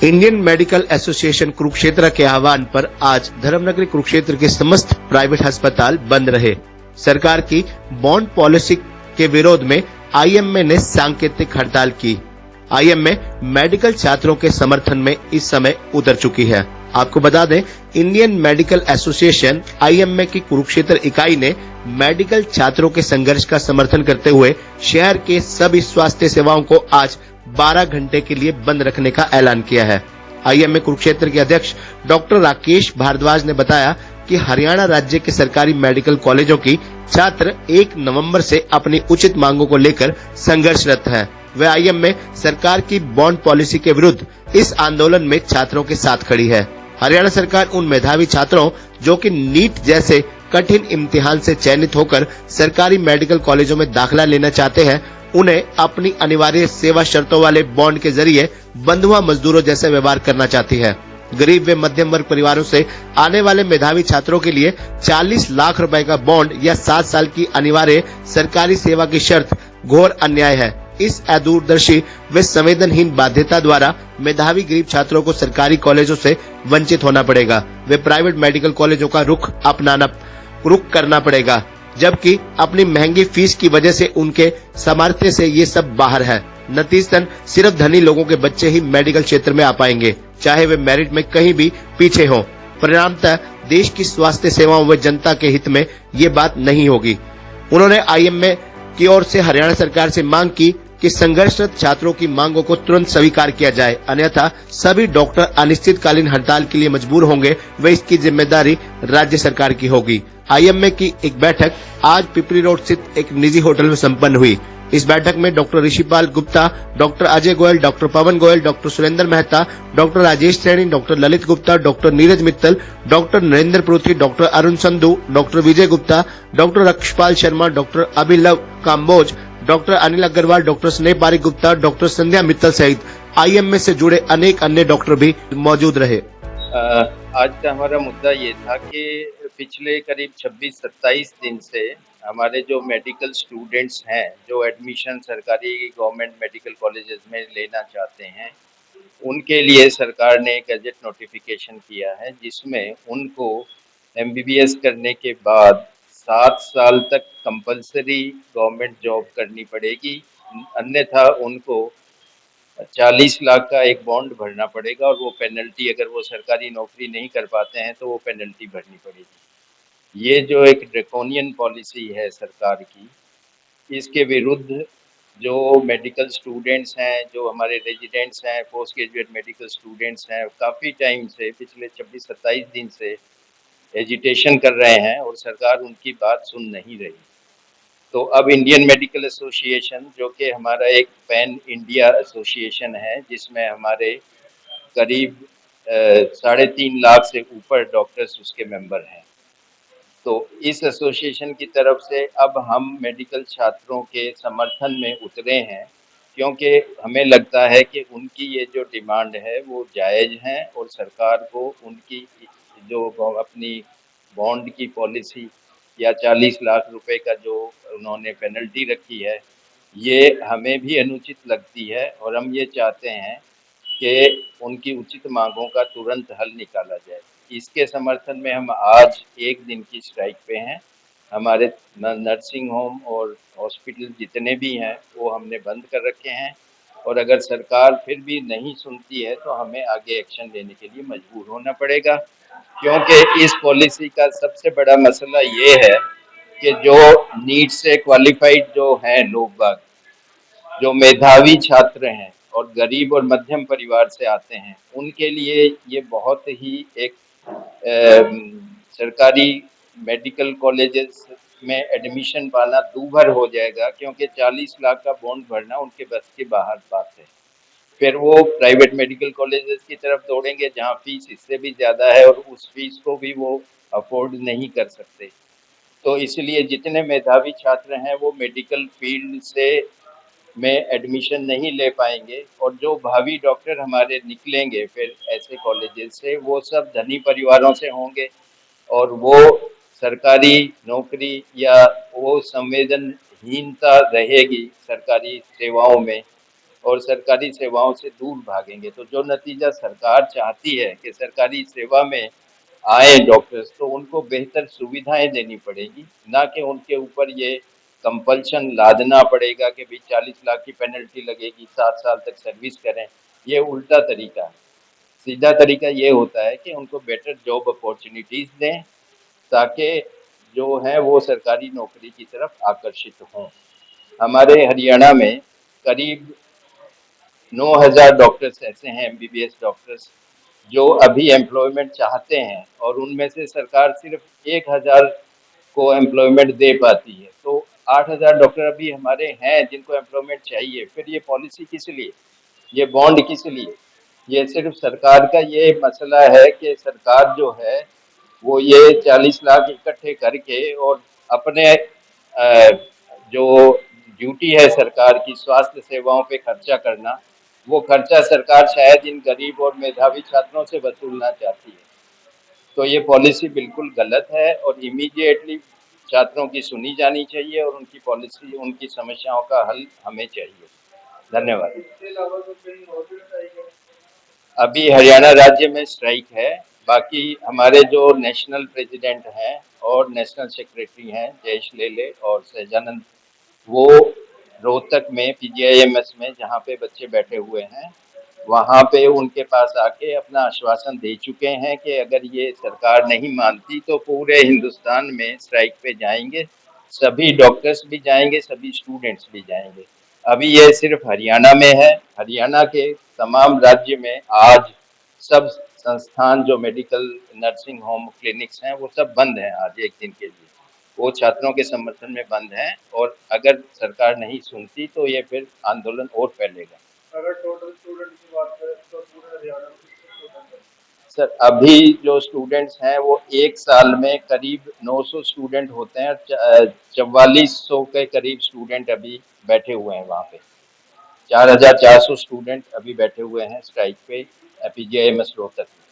Indian medical association Kurukshetra के आह्वान पर आज धर्मनगरी कुरुक्षेत्र के समस्त प्राइवेट अस्पताल बंद रहे। सरकार की बॉन्ड पॉलिसी के विरोध में आईएमए ने सांकेतिक हड़ताल की। आईएमए मेडिकल छात्रों के समर्थन में इस समय उतर चुकी है। आपको बता दें, इंडियन मेडिकल एसोसिएशन आईएमए की कुरुक्षेत्र इकाई ने मेडिकल छात्रों के संघर्ष का समर्थन करते हुए शहर के सभी स्वास्थ्य सेवाओं को आज 12 घंटे के लिए बंद रखने का ऐलान किया है। आईएमए कुरुक्षेत्र के अध्यक्ष डॉक्टर राकेश भारद्वाज ने बताया कि हरियाणा राज्य के सरकारी मेडिकल कॉलेजों की छात्र 1 नवंबर से अपनी उचित मांगों को लेकर संघर्षरत हैं। वे आईएमए सरकार की बॉन्ड पॉलिसी के विरुद्ध इस आंदोलन में छात्रों के साथ खड़ी है। हरियाणा सरकार उन मेधावी छात्रों जो कि नीट जैसे कठिन इम्तिहान से चयनित होकर सरकारी मेडिकल कॉलेजों में दाखिला लेना चाहते हैं, उन्हें अपनी अनिवार्य सेवा शर्तों वाले बॉन्ड के जरिए बंधुआ मजदूरों जैसे व्यवहार करना चाहती है। गरीब व मध्यम वर्ग परिवारों से आने वाले मेधावी छात्रों के लिए 40 लाख रुपए का बॉन्ड या 7 साल की अनिवार्य सरकारी सेवा की शर्त घोर अन्याय है। इस अदूरदर्शी व संवेदनहीन बाध्यता द्वारा मेधावी गरीब छात्रों को सरकारी कॉलेजों से वंचित होना पड़ेगा। वे प्राइवेट मेडिकल कॉलेजों का रुख करना पड़ेगा, जबकि अपनी महंगी फीस की वजह से उनके सामर्थ्य से ये सब बाहर है। नतीजतन सिर्फ धनी लोगों के बच्चे ही मेडिकल क्षेत्र में आ पाएंगे, चाहे वे मेरिट में कहीं भी पीछे हों। परिणामतः देश की स्वास्थ्य सेवाओं व जनता के हित में ये बात नहीं होगी। उन्होंने आईएमए की ओर से हरियाणा सरकार से मांग की कि संघर्षरत छात्रों की मांगों को तुरंत स्वीकार किया जाए, अन्यथा सभी डॉक्टर अनिश्चितकालीन हड़ताल के लिए मजबूर होंगे व इसकी जिम्मेदारी राज्य सरकार की होगी। आईएमए की एक बैठक आज पिपरी रोड स्थित एक निजी होटल में संपन्न हुई। इस बैठक में doctor Rishipal Gupta, doctor Ajay Goyal, doctor Pawan Goyal, doctor Surendra Mehta, doctor Rajesh Saini, doctor Lalit Gupta, doctor Neeraj Mittal, doctor Narendra Prithvi, doctor Arun Sandhu, doctor Vijay Gupta, doctor Akshpal Sharma, doctor Abhilav Kamboj, doctor Anil Agarwal, doctor Sneh Pareek Gupta, doctor Sandhya Mittal सहित आईएमए से जुड़े अनेक अन्य डॉक्टर भी मौजूद रहे। आज का हमारा मुद्दा ये था कि पिछले करीब 26-27 दिन से हमारे जो मेडिकल स्टूडेंट्स हैं, जो एडमिशन सरकारी गवर्नमेंट मेडिकल कॉलेजेस में लेना चाहते हैं, उनके लिए सरकार ने गजट नोटिफिकेशन किया है, जिसमें उनको एमबीबीएस करने के बाद 7 साल तक कंपलसरी गवर्नमेंट जॉब करनी पड़ेगी, अन्यथा उनको 40 लाख का एक बॉन्ड भरना पड़ेगा और वो पेनल्टी, अगर वो सरकारी नौकरी नहीं कर पाते हैं तो वो पेनल्टी भरनी पड़ेगी। ये जो एक ड्रैकोनियन पॉलिसी है सरकार की, इसके विरुद्ध जो मेडिकल स्टूडेंट्स हैं, जो हमारे रेजिडेंट्स हैं, पोस्ट ग्रेजुएट मेडिकल स्टूडेंट्स हैं, काफ़ी टाइम से पिछले 26-27 दिन से एजिटेशन कर रहे हैं और सरकार उनकी बात सुन नहीं रही। तो अब इंडियन मेडिकल एसोसिएशन, जो कि हमारा एक पैन इंडिया एसोसिएशन है, जिसमें हमारे करीब 3.5 लाख से ऊपर डॉक्टर्स उसके मेंबर हैं, तो इस एसोसिएशन की तरफ से अब हम मेडिकल छात्रों के समर्थन में उतरे हैं, क्योंकि हमें लगता है कि उनकी ये जो डिमांड है वो जायज़ है और सरकार को उनकी जो अपनी बॉन्ड की पॉलिसी या 40 लाख रुपए का जो उन्होंने पेनल्टी रखी है, ये हमें भी अनुचित लगती है और हम ये चाहते हैं कि उनकी उचित मांगों का तुरंत हल निकाला जाए। इसके समर्थन में हम आज 1 दिन की स्ट्राइक पे हैं। हमारे नर्सिंग होम और हॉस्पिटल जितने भी हैं वो हमने बंद कर रखे हैं और अगर सरकार फिर भी नहीं सुनती है तो हमें आगे एक्शन लेने के लिए मजबूर होना पड़ेगा, क्योंकि इस पॉलिसी का सबसे बड़ा मसला ये है कि जो नीट से क्वालिफाइड जो हैं लोग बाग, जो मेधावी छात्र हैं और गरीब और मध्यम परिवार से आते हैं, उनके लिए ये बहुत ही एक सरकारी मेडिकल कॉलेजेस में एडमिशन पाना दूभर हो जाएगा, क्योंकि 40 लाख का बॉन्ड भरना उनके बस के बाहर बात है। फिर वो प्राइवेट मेडिकल कॉलेजेस की तरफ दौड़ेंगे जहाँ फीस इससे भी ज़्यादा है और उस फीस को भी वो अफोर्ड नहीं कर सकते। तो इसलिए जितने मेधावी छात्र हैं वो मेडिकल फील्ड से में एडमिशन नहीं ले पाएंगे और जो भावी डॉक्टर हमारे निकलेंगे फिर ऐसे कॉलेजेस से, वो सब धनी परिवारों से होंगे और वो सरकारी नौकरी या वो संवेदनहीनता रहेगी सरकारी सेवाओं में और सरकारी सेवाओं से दूर भागेंगे। तो जो नतीजा सरकार चाहती है कि सरकारी सेवा में आए डॉक्टर्स, तो उनको बेहतर सुविधाएं देनी पड़ेगी, ना कि उनके ऊपर ये कंपल्शन लादना पड़ेगा कि भाई 40 लाख की पेनल्टी लगेगी, 7 साल तक सर्विस करें। ये उल्टा तरीका है। सीधा तरीका ये होता है कि उनको बेटर जॉब अपॉर्चुनिटीज दें, ताकि जो है वो सरकारी नौकरी की तरफ आकर्षित हों। हमारे हरियाणा में करीब 9,000 डॉक्टर्स ऐसे हैं, एमबीबीएस डॉक्टर्स, जो अभी एम्प्लॉयमेंट चाहते हैं, और उनमें से सरकार सिर्फ 1,000 को एम्प्लॉयमेंट दे पाती है। तो 8,000 डॉक्टर अभी हमारे हैं जिनको एम्प्लॉयमेंट चाहिए। फिर ये पॉलिसी किस लिए, ये बॉन्ड किस लिए? ये सिर्फ सरकार का ये मसला है कि सरकार जो है वो ये 40 लाख इकट्ठे करके और अपने जो ड्यूटी है सरकार की स्वास्थ्य सेवाओं पे खर्चा करना, वो खर्चा सरकार शायद इन गरीब और मेधावी छात्रों से वसूलना चाहती है। तो ये पॉलिसी बिल्कुल गलत है और इमीडिएटली छात्रों की सुनी जानी चाहिए और उनकी पॉलिसी, उनकी समस्याओं का हल हमें चाहिए। धन्यवाद। अभी हरियाणा राज्य में स्ट्राइक है। बाकी हमारे जो नेशनल प्रेसिडेंट हैं और नेशनल सेक्रेटरी हैं, जयेश लेले और सहजानंद, वो रोहतक में पीजीआईएमएस में जहाँ पे बच्चे बैठे हुए हैं, वहाँ पे उनके पास आके अपना आश्वासन दे चुके हैं कि अगर ये सरकार नहीं मानती तो पूरे हिंदुस्तान में स्ट्राइक पे जाएंगे। सभी डॉक्टर्स भी जाएंगे, सभी स्टूडेंट्स भी जाएंगे। अभी ये सिर्फ हरियाणा में है। हरियाणा के तमाम राज्य में आज सब संस्थान जो मेडिकल, नर्सिंग होम, क्लिनिक्स हैं, वो सब बंद हैं आज एक दिन के लिए। वो छात्रों के समर्थन में बंद हैं, और अगर सरकार नहीं सुनती तो ये फिर आंदोलन और फैलेगा। अगर टोटल स्टूडेंट की बात करें तो पूरे हरियाणा में कितने स्टूडेंट हैं? सर, अभी जो स्टूडेंट्स हैं वो एक साल में करीब 900 स्टूडेंट होते हैं। 4400 के करीब स्टूडेंट अभी बैठे हुए हैं वहाँ पे। 4,400 स्टूडेंट अभी बैठे हुए हैं स्ट्राइक पे पीजीआईएमएस रोहतक में।